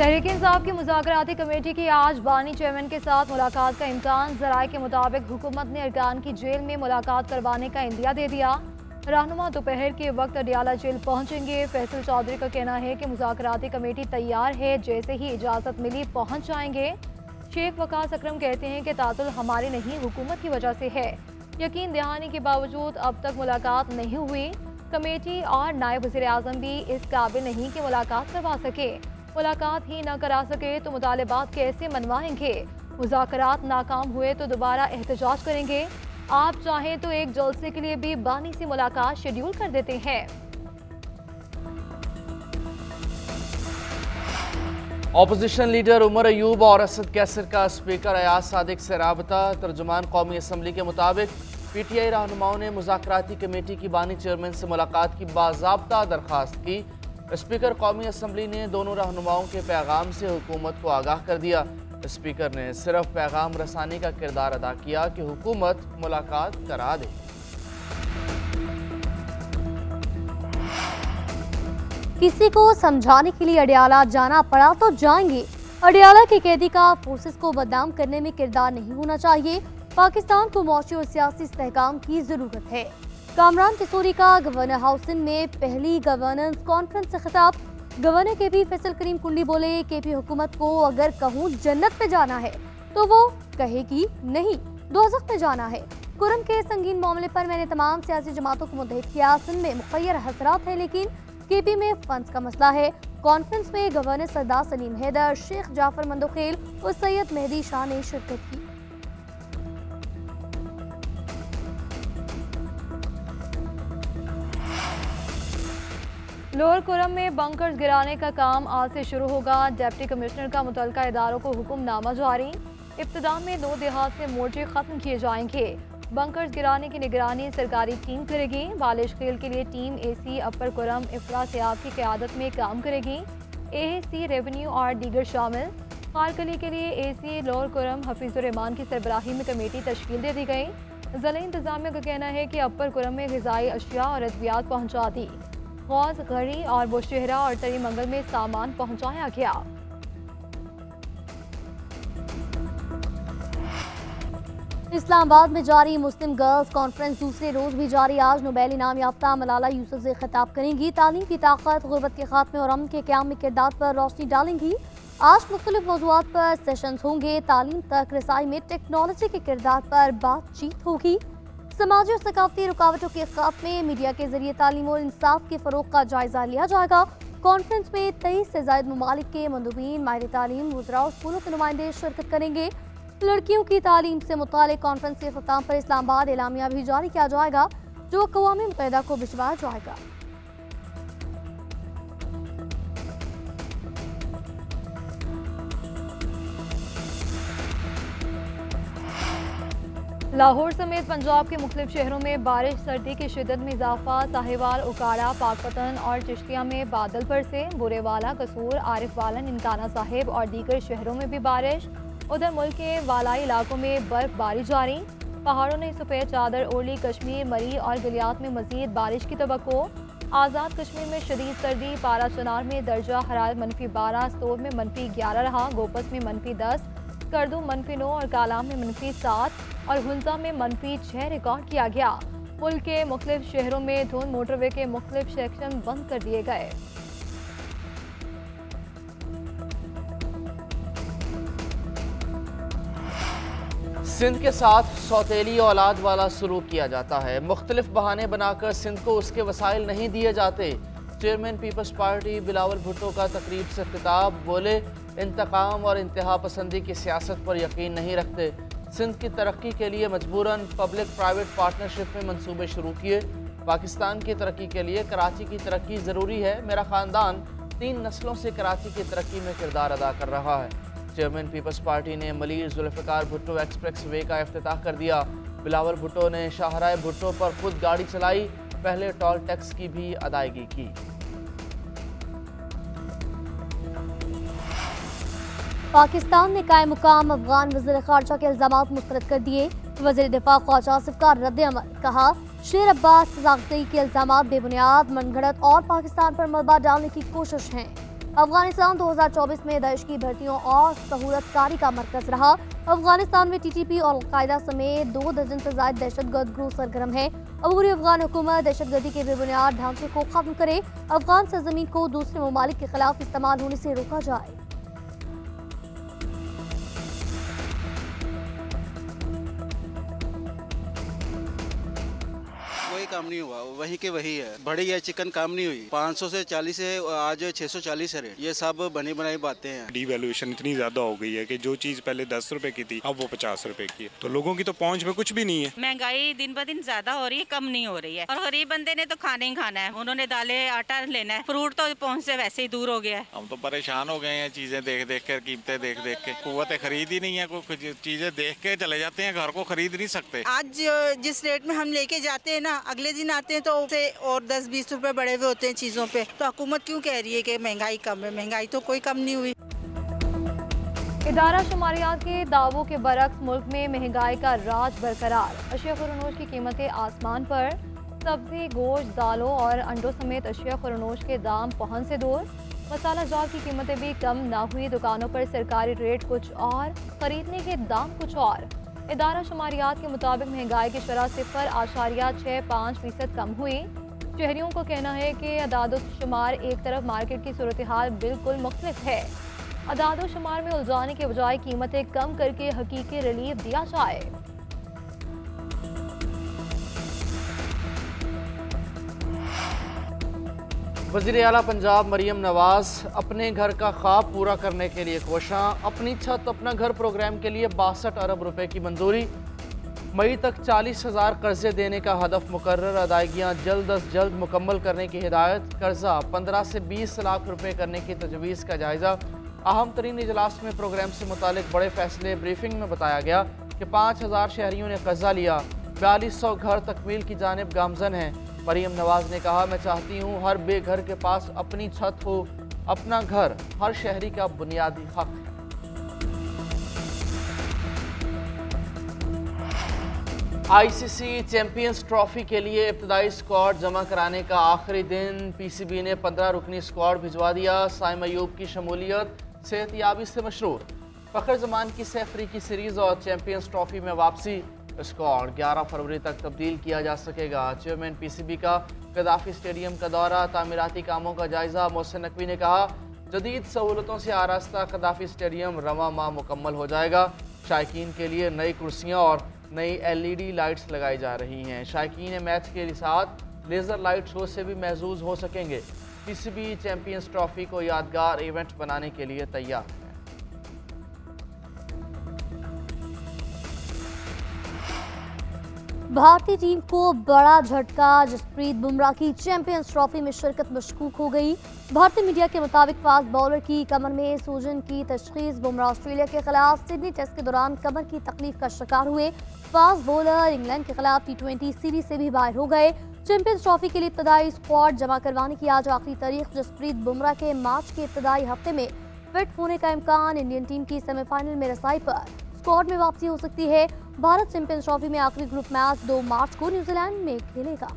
तहरीक इंसाफ की मुज़ाकराती कमेटी की आज बानी चेयरमैन के साथ मुलाकात का इम्कान। ज़राए के मुताबिक हुकूमत ने अरकान की जेल में मुलाकात करवाने का इंदिया दे दिया। रहनुमा दोपहर के वक्त अडियाला जेल पहुंचेंगे। फैसल चौधरी का कहना है कि मुज़ाकराती कमेटी तैयार है, जैसे ही इजाज़त मिली पहुंच जाएंगे। शेख वकास अकरम कहते हैं कि तातुल हमारी नहीं, हुकूमत की वजह से है। यकीन दहानी के बावजूद अब तक मुलाकात नहीं हुई। कमेटी और नायब वज़ीर आज़म भी इस काबिल नहीं कि मुलाकात करवा सके। मुलाकात ही न करा सके तो मुतालिबात कैसे मनवाएंगे? मुज़ाकरात नाकाम हुए तो दोबारा एहतजाज करेंगे। आप चाहें तो एक जलसे के लिए भी बानी से मुलाकात शेड्यूल कर देते हैं। ऑपोजिशन लीडर उमर अयूब और असद कैसर का स्पीकर अयाज सादिक से राबता। तर्जुमान कौमी असम्बली के मुताबिक पीटीआई रहनुमाओं ने मुज़ाकराती कमेटी की बानी चेयरमैन से मुलाकात की बाज़ाब्ता दरख्वास्त की। स्पीकर कौमी असम्बली ने दोनों रहनुमाओं के पैगाम से हुकूमत को आगाह कर दिया। स्पीकर ने सिर्फ पैगाम रसानी का किरदार अदा किया कि हुकूमत मुलाकात करा दे। किसी को समझाने के लिए अडियाला जाना पड़ा तो जाएंगे। अडियाला के कैदी का फोर्सेस को बदनाम करने में किरदार नहीं होना चाहिए। पाकिस्तान को मौशी और सियासी इस्तेहकाम की जरूरत है। कामरान किशोरी का गवर्नर हाउसिंग में पहली गवर्नेंस कॉन्फ्रेंस से खिताब। गवर्नर केपी फैसल करीम कुंडली बोले, केपी हुकूमत को अगर कहूँ जन्नत पे जाना है तो वो कहेगी नहीं, दोज़ख में जाना है। कुरम के संगीन मामले पर मैंने तमाम सियासी जमातों को मुतहद किया। सिंध में मुखय्यर हसरात है, लेकिन केपी में फंड्स का मसला है। कॉन्फ्रेंस में गवर्नर सरदार सलीम हैदर, शेख जाफर मंदोखेल और सैयद मेहदी शाह ने शिरकत की। लोअर कुरम में बंकर्स गिराने का काम आज से शुरू होगा। डिप्टी कमिश्नर का मुतल्लिका इदारों को हुक्मनामा जारी। इब्तिदा में 2 देहात से मोर्चे खत्म किए जाएंगे। बंकर्स गिराने की निगरानी सरकारी टीम करेगी। बालिश खेल के लिए टीम एसी अपर कुरम इफ्रा सियाब की क़यादत में काम करेगी। एसी रेवेन्यू और दीगर शामिल। खारकली के लिए एसी लोअर कुरम हफीजुर रहमान की सरबराही में कमेटी तश्कील दे दी गई। ज़िला इंतजामिया का कहना है कि अपर कुरम में ग़िज़ाई अशिया और अद्वियात पहुँचा दी। गौस, घड़ी और बुशहरा और तरी मंगल में सामान पहुंचाया गया। इस्लामाबाद में जारी मुस्लिम गर्ल्स कॉन्फ्रेंस दूसरे रोज भी जारी। आज नोबेल इनाम याफ्ता मलाला यूसुफ से खिताब करेंगी। तालीम की ताकत, गुर्बत के खात्मे और अमन के क़याम में किरदार पर रोशनी डालेंगी। आज मुख्तलिफ मौज़ूआत पर सेशंस होंगे। तालीम तक रसाई में टेक्नोलॉजी के किरदार पर बातचीत होगी। समाजी और सकाफती रुकावटों के खात्मे, मीडिया के जरिए तालीम और इंसाफ के फ़रोग़ का जायजा लिया जाएगा। कॉन्फ्रेंस में 23 से ज़ायद ममालिक के मंदूबीन, माहिर तालीम, वज़रा और स्कूलों के नुमाइंदे शिरकत करेंगे। लड़कियों की तालीम से मुतालिक कॉन्फ्रेंस के ख़िताम पर इस्लामाबाद एलामिया भी जारी किया जाएगा, जो अक़वाम मुत्तहिदा को भिजवाया जाएगा। लाहौर समेत पंजाब के मुख्तलिफ शहरों में बारिश, सर्दी की शिद्दत में इजाफा। साहिवाल, उकाड़ा, पाकपतन और चिश्तिया में बादल बरसे। बुरेवाला, कसूर, आरिफवाला, ननकाना साहिब और दीगर शहरों में भी बारिश। उधर मुल्क के वालाई इलाकों में बर्फबारी जारी। पहाड़ों ने सफ़ेद चादर ओढ़ ली। कश्मीर, मरी और गलियात में मज़ीद बारिश की तवक्को। आज़ाद कश्मीर में शदीद सर्दी। पारा चनार में दर्जा हरारत -12, सोर में -11 रहा। गोपस में -10, करदू -9 और कालाम में -7 और हुल्जा में -6 रिकॉर्ड किया गया। मुल्क के मुख्तलिफ शहरों में धुंध, मोटरवे के मुख्तलिफ सेक्शन बंद कर दिए गए। सिंध के साथ सौतेली औलाद वाला सलूक किया जाता है। मुख्तलिफ बहाने बनाकर सिंध को उसके वसाइल नहीं दिए जाते। चेयरमैन पीपल्स पार्टी बिलावल भुट्टो का तकरीब से खिताब। बोले, इंतकाम और इंतहा पसंदी की सियासत पर यकीन नहीं रखते। सिंध की तरक्की के लिए मजबूरन पब्लिक प्राइवेट पार्टनरशिप में मंसूबे शुरू किए। पाकिस्तान की तरक्की के लिए कराची की तरक्की ज़रूरी है। मेरा ख़ानदान 3 नस्लों से कराची की तरक्की में किरदार अदा कर रहा है। चेयरमैन पीपल्स पार्टी ने मलिर जुल्फ़िकार भुट्टो एक्सप्रेस वे का इफ्तिताह कर दिया। बिलावल भुट्टो ने शाहराह भुट्टो पर खुद गाड़ी चलाई। पहले टोल टैक्स की भी अदायगी की। पाकिस्तान ने कायम मुकाम अफगान वज़ीर ख़ारजा के इल्ज़ामात मुस्तरद कर दिए। वज़ीर दिफा ख्वाजा आसिफ का रद्द-ए-अमल, कहा शेर अब्बास रज़ाक़ज़ई के इल्ज़ामात बेबुनियाद, मनगढ़ंत और पाकिस्तान पर मलबा डालने की कोशिश है। अफगानिस्तान 2024 में देश की भर्तियों और सहूलतकारी का मरकज रहा। अफगानिस्तान में टीटीपी और अलकायदा समेत 2 दर्जन से ज्यादा दहशतगर्द ग्रुप सरगर्म है। अबूरी अफगान हुकूमत दहशतगर्दी के बेबुनियाद ढांचे को खत्म करे, अफगान सरजमीन को दूसरे ममालिक के खिलाफ इस्तेमाल होने से रोका जाए। कोई काम नहीं हुआ, वही के वही है। बढ़ी है चिकन, काम नहीं हुई। 500 से 40 है, आज 640 है रेट। ये सब बनी बनाई बातें हैं। डीवैल्यूएशन इतनी ज्यादा हो गई है कि जो चीज पहले 10 रुपए की थी अब वो 50 रुपए की है, तो लोगों की तो पहुंच में कुछ भी नहीं है। महंगाई दिन ब दिन ज्यादा हो रही है, कम नहीं हो रही है। और गरीब बंदे ने तो खाना ही खाना है, उन्होंने दालें आटा लेना है, फ्रूट तो पहुँच से वैसे ही दूर हो गया है। हम तो परेशान हो गए हैं, चीजें देख देख कर, कीमतें देख देख के। कुव्वतें खरीद ही नहीं है, कोई चीजें देख के चले जाते हैं, घर को खरीद नहीं सकते। आज जिस रेट में हम लेके जाते हैं ना, अगले दिन आते हैं तो उसे और 10-20 रुपए बढ़े हुए होते हैं चीजों पे। तो हुकूमत क्यों कह रही है कि महंगाई कम है? महंगाई तो कोई कम नहीं हुई। इदारा शुमारियात के दावों के बरक्स मुल्क में महंगाई का राज बरकरार। अशिया खुरनोश की कीमतें आसमान पर। सब्जी, गोश्त, दालों और अंडों समेत अशिया खुरनोश के दाम पहुंच से दूर। मसाला जात की कीमतें भी कम ना हुई। दुकानों पर सरकारी रेट कुछ और, खरीदने के दाम कुछ और। इदारा शुमारियात के मुताबिक महंगाई की शरह 0.65% कम हुई। शहरियों को कहना है कि अदाद-ओ-शुमार एक तरफ मार्केट की सूरत हाल बिल्कुल मुख्तलिफ है। अदाद-ओ-शुमार में उलझाने के बजाय कीमतें कम करके हकीकी रिलीफ दिया जाए। वज़ीर आला पंजाब मरियम नवाज अपने घर का ख्वाब पूरा करने के लिए कोशां। अपनी छत अपना घर प्रोग्राम के लिए 62 अरब रुपए की मंजूरी। मई तक 40,000 कर्जे देने का हदफ मुकर्रर। अदायगियाँ जल्द अज जल्द मुकम्मल करने की हिदायत। कर्जा 15 से 20 लाख रुपए करने की तजवीज़ का जायज़ा। अहम तरीन इजलास में प्रोग्राम से मुतालिक बड़े फैसले। ब्रीफिंग में बताया गया कि 5,000 शहरियों ने कर्जा लिया। 4200 घर तकमील की जानिब गामजन हैं। मरियम नवाज ने कहा, मैं चाहती हूँ हर बेघर के पास अपनी छत हो। अपना घर हर शहरी का बुनियादी हक है। आईसीसी चैंपियंस ट्रॉफी के लिए इब्तदाई स्क्वाड जमा कराने का आखिरी दिन। पीसीबी ने 15 रुकनी स्क्वाड भिजवा दिया। साइम अयूब की शमूलियत सेहतयाबी से मशरूर। फखर जमान की सैफरी की सीरीज और चैंपियंस ट्रॉफी में वापसी। स्क्वाड 11 फरवरी तक तब्दील किया जा सकेगा। चेयरमैन पीसीबी का गद्दाफी स्टेडियम का दौरा। तामीराती कामों का जायजा। मोहसिन नकवी ने कहा, जदीद सहूलतों से आरास्ता गद्दाफी स्टेडियम रवां माह मुकम्मल हो जाएगा। शायकीन के लिए नई कुर्सियाँ और नई LED लाइट्स लगाई जा रही हैं। शायकीन मैच के साथ लेज़र लाइट शो से भी महजूज हो सकेंगे। पीसीबी चैंपियंस ट्रॉफी को यादगार इवेंट बनाने के लिए तैयार है। भारतीय टीम को बड़ा झटका। जसप्रीत बुमराह की चैंपियंस ट्रॉफी में शिरकत मशकूक हो गई। भारतीय मीडिया के मुताबिक फास्ट बॉलर की कमर में सूजन की तशखीस। बुमराह ऑस्ट्रेलिया के खिलाफ सिडनी टेस्ट के दौरान कमर की तकलीफ का शिकार हुए। फास्ट बॉलर इंग्लैंड के खिलाफ T20 सीरीज से भी बाहर हो गए। चैंपियंस ट्रॉफी के लिए इब्तदाई स्क्वाड जमा करवाने की आज आखिरी तारीख। जसप्रीत बुमराह के मार्च के इब्तदाई हफ्ते में फिट होने का इम्कान। इंडियन टीम की सेमीफाइनल में रसाई पर स्क्वाड में वापसी हो सकती है। भारत चैंपियंस ट्रॉफी में आखिरी ग्रुप मैच 2 मार्च को न्यूजीलैंड में खेलेगा।